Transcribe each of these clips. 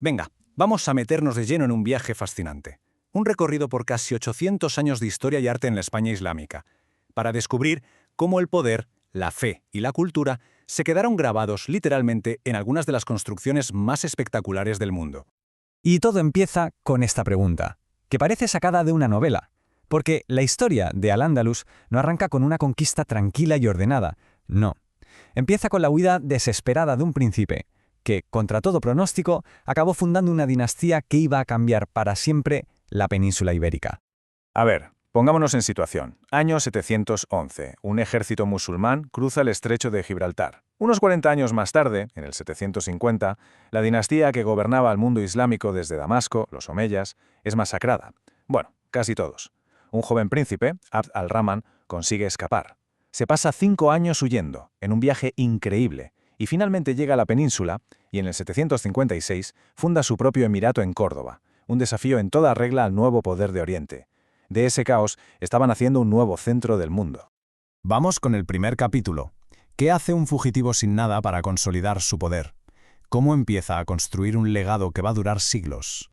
Venga, vamos a meternos de lleno en un viaje fascinante. Un recorrido por casi 800 años de historia y arte en la España islámica, para descubrir cómo el poder, la fe y la cultura se quedaron grabados literalmente en algunas de las construcciones más espectaculares del mundo. Y todo empieza con esta pregunta, que parece sacada de una novela, porque la historia de Al-Ándalus no arranca con una conquista tranquila y ordenada, no. Empieza con la huida desesperada de un príncipe, que, contra todo pronóstico, acabó fundando una dinastía que iba a cambiar para siempre la península ibérica. A ver, pongámonos en situación. Año 711. Un ejército musulmán cruza el estrecho de Gibraltar. Unos 40 años más tarde, en el 750, la dinastía que gobernaba el mundo islámico desde Damasco, los omeyas, es masacrada. Bueno, casi todos. Un joven príncipe, Abd al-Rahman, consigue escapar. Se pasa 5 años huyendo, en un viaje increíble, y finalmente llega a la península y en el 756 funda su propio emirato en Córdoba, un desafío en toda regla al nuevo poder de Oriente. De ese caos estaban haciendo un nuevo centro del mundo. Vamos con el primer capítulo. ¿Qué hace un fugitivo sin nada para consolidar su poder? ¿Cómo empieza a construir un legado que va a durar siglos?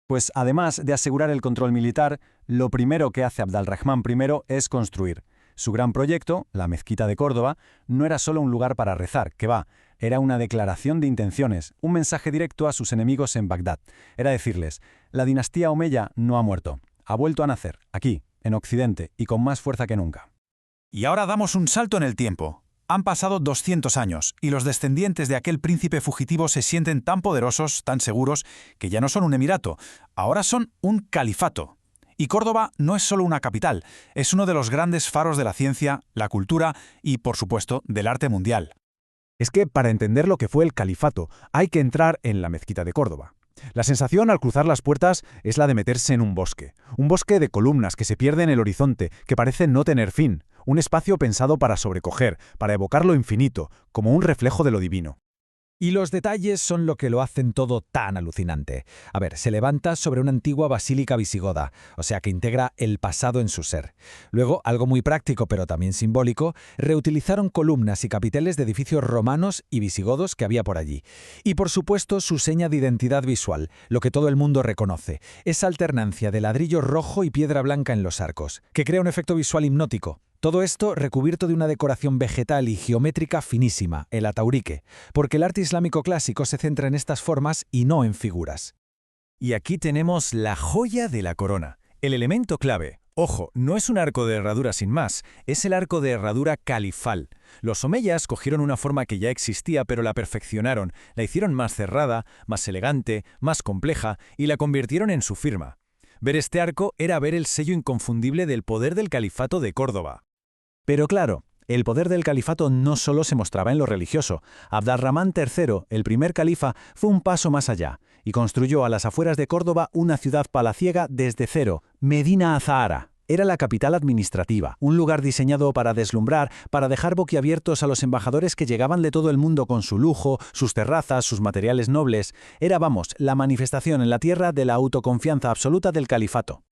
Pues además de asegurar el control militar, lo primero que hace Abd al-Rahman I es construir. Su gran proyecto, la mezquita de Córdoba, no era solo un lugar para rezar, que va, era una declaración de intenciones, un mensaje directo a sus enemigos en Bagdad. Era decirles, la dinastía omeya no ha muerto, ha vuelto a nacer, aquí, en Occidente, y con más fuerza que nunca. Y ahora damos un salto en el tiempo. Han pasado 200 años, y los descendientes de aquel príncipe fugitivo se sienten tan poderosos, tan seguros, que ya no son un emirato, ahora son un califato. Y Córdoba no es solo una capital, es uno de los grandes faros de la ciencia, la cultura y, por supuesto, del arte mundial. Es que para entender lo que fue el califato hay que entrar en la mezquita de Córdoba. La sensación al cruzar las puertas es la de meterse en un bosque de columnas que se pierde en el horizonte, que parece no tener fin, un espacio pensado para sobrecoger, para evocar lo infinito, como un reflejo de lo divino. Y los detalles son lo que lo hacen todo tan alucinante. A ver, se levanta sobre una antigua basílica visigoda, o sea que integra el pasado en su ser. Luego, algo muy práctico pero también simbólico, reutilizaron columnas y capiteles de edificios romanos y visigodos que había por allí. Y por supuesto su seña de identidad visual, lo que todo el mundo reconoce, esa alternancia de ladrillo rojo y piedra blanca en los arcos, que crea un efecto visual hipnótico. Todo esto recubierto de una decoración vegetal y geométrica finísima, el ataurique, porque el arte islámico clásico se centra en estas formas y no en figuras. Y aquí tenemos la joya de la corona, el elemento clave. Ojo, no es un arco de herradura sin más, es el arco de herradura califal. Los omeyas cogieron una forma que ya existía pero la perfeccionaron, la hicieron más cerrada, más elegante, más compleja y la convirtieron en su firma. Ver este arco era ver el sello inconfundible del poder del califato de Córdoba. Pero claro, el poder del califato no solo se mostraba en lo religioso. Abd al-Rahman III, el primer califa, fue un paso más allá y construyó a las afueras de Córdoba una ciudad palaciega desde cero, Medina Azahara. Era la capital administrativa, un lugar diseñado para deslumbrar, para dejar boquiabiertos a los embajadores que llegaban de todo el mundo con su lujo, sus terrazas, sus materiales nobles. Era, vamos, la manifestación en la tierra de la autoconfianza absoluta del califato.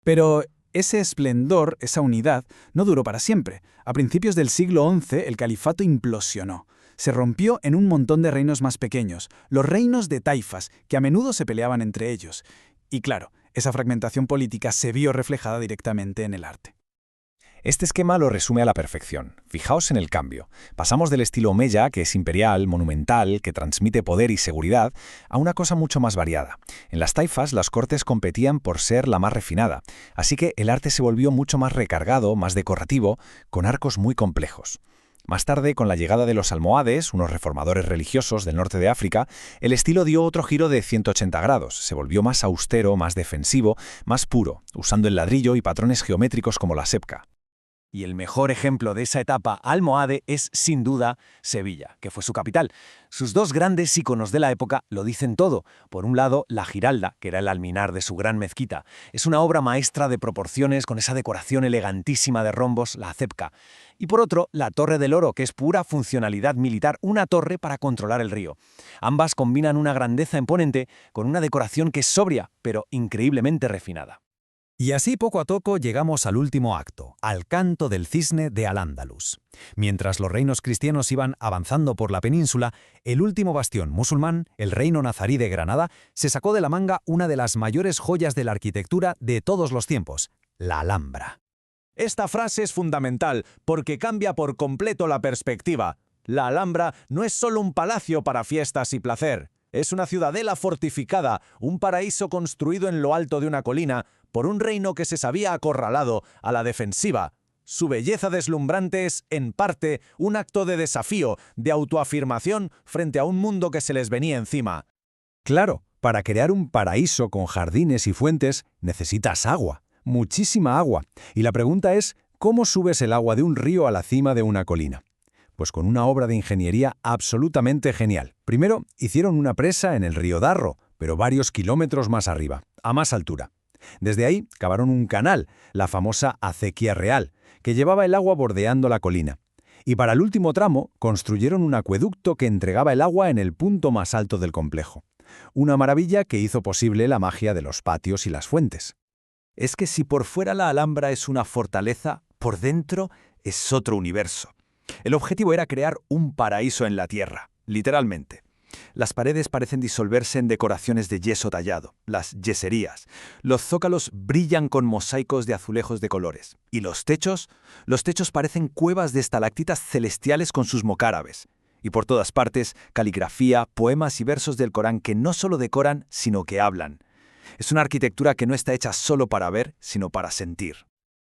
Pero ese esplendor, esa unidad, no duró para siempre. A principios del siglo XI, el califato implosionó. Se rompió en un montón de reinos más pequeños, los reinos de taifas, que a menudo se peleaban entre ellos. Y claro, esa fragmentación política se vio reflejada directamente en el arte. Este esquema lo resume a la perfección. Fijaos en el cambio. Pasamos del estilo omeya, que es imperial, monumental, que transmite poder y seguridad, a una cosa mucho más variada. En las taifas, las cortes competían por ser la más refinada, así que el arte se volvió mucho más recargado, más decorativo, con arcos muy complejos. Más tarde, con la llegada de los almohades, unos reformadores religiosos del norte de África, el estilo dio otro giro de 180 grados. Se volvió más austero, más defensivo, más puro, usando el ladrillo y patrones geométricos como la sebca. Y el mejor ejemplo de esa etapa almohade es, sin duda, Sevilla, que fue su capital. Sus dos grandes íconos de la época lo dicen todo. Por un lado, la Giralda, que era el alminar de su gran mezquita. Es una obra maestra de proporciones con esa decoración elegantísima de rombos, la cepca. Y por otro, la Torre del Oro, que es pura funcionalidad militar, una torre para controlar el río. Ambas combinan una grandeza imponente con una decoración que es sobria, pero increíblemente refinada. Y así poco a poco llegamos al último acto, al canto del cisne de Al-Ándalus. Mientras los reinos cristianos iban avanzando por la península, el último bastión musulmán, el reino nazarí de Granada, se sacó de la manga una de las mayores joyas de la arquitectura de todos los tiempos, la Alhambra. Esta frase es fundamental porque cambia por completo la perspectiva. La Alhambra no es solo un palacio para fiestas y placer. Es una ciudadela fortificada, un paraíso construido en lo alto de una colina por un reino que se sabía acorralado a la defensiva. Su belleza deslumbrante es, en parte, un acto de desafío, de autoafirmación frente a un mundo que se les venía encima. Claro, para crear un paraíso con jardines y fuentes necesitas agua, muchísima agua. Y la pregunta es, ¿cómo subes el agua de un río a la cima de una colina? Pues con una obra de ingeniería absolutamente genial. Primero, hicieron una presa en el río Darro, pero varios kilómetros más arriba, a más altura. Desde ahí cavaron un canal, la famosa acequia real, que llevaba el agua bordeando la colina. Y para el último tramo, construyeron un acueducto que entregaba el agua en el punto más alto del complejo. Una maravilla que hizo posible la magia de los patios y las fuentes. Es que si por fuera la Alhambra es una fortaleza, por dentro es otro universo. El objetivo era crear un paraíso en la tierra, literalmente. Las paredes parecen disolverse en decoraciones de yeso tallado, las yeserías. Los zócalos brillan con mosaicos de azulejos de colores. Y los techos parecen cuevas de estalactitas celestiales con sus mocárabes. Y por todas partes, caligrafía, poemas y versos del Corán que no solo decoran, sino que hablan. Es una arquitectura que no está hecha solo para ver, sino para sentir.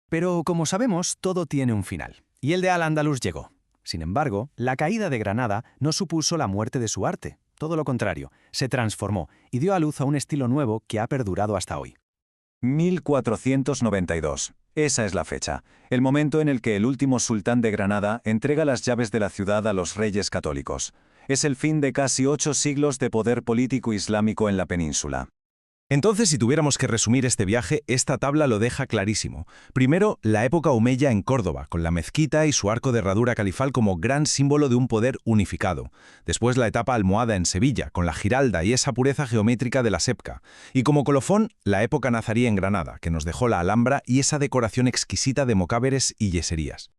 Pero, como sabemos, todo tiene un final. Y el de Al-Ándalus llegó. Sin embargo, la caída de Granada no supuso la muerte de su arte. Todo lo contrario, se transformó y dio a luz a un estilo nuevo que ha perdurado hasta hoy. 1492. Esa es la fecha, el momento en el que el último sultán de Granada entrega las llaves de la ciudad a los reyes católicos. Es el fin de casi 8 siglos de poder político islámico en la península. Entonces, si tuviéramos que resumir este viaje, esta tabla lo deja clarísimo. Primero, la época omeya en Córdoba, con la mezquita y su arco de herradura califal como gran símbolo de un poder unificado. Después, la etapa almohada en Sevilla, con la giralda y esa pureza geométrica de la sepca. Y como colofón, la época nazarí en Granada, que nos dejó la Alhambra y esa decoración exquisita de mocáberes y yeserías.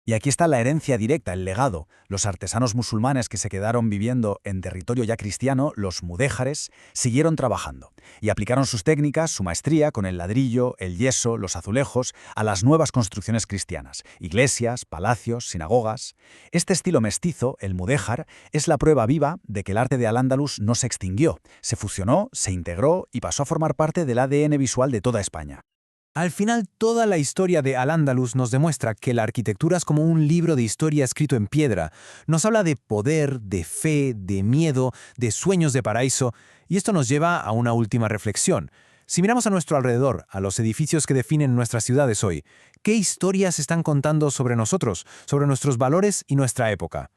Y aquí está la herencia directa, el legado. Los artesanos musulmanes que se quedaron viviendo en territorio ya cristiano, los mudéjares, siguieron trabajando y aplicaron sus técnicas, su maestría con el ladrillo, el yeso, los azulejos, a las nuevas construcciones cristianas, iglesias, palacios, sinagogas. Este estilo mestizo, el mudéjar, es la prueba viva de que el arte de Al-Ándalus no se extinguió, se fusionó, se integró y pasó a formar parte del ADN visual de toda España. Al final, toda la historia de Al-Ándalus nos demuestra que la arquitectura es como un libro de historia escrito en piedra. Nos habla de poder, de fe, de miedo, de sueños de paraíso, y esto nos lleva a una última reflexión. Si miramos a nuestro alrededor, a los edificios que definen nuestras ciudades hoy, ¿qué historias están contando sobre nosotros, sobre nuestros valores y nuestra época?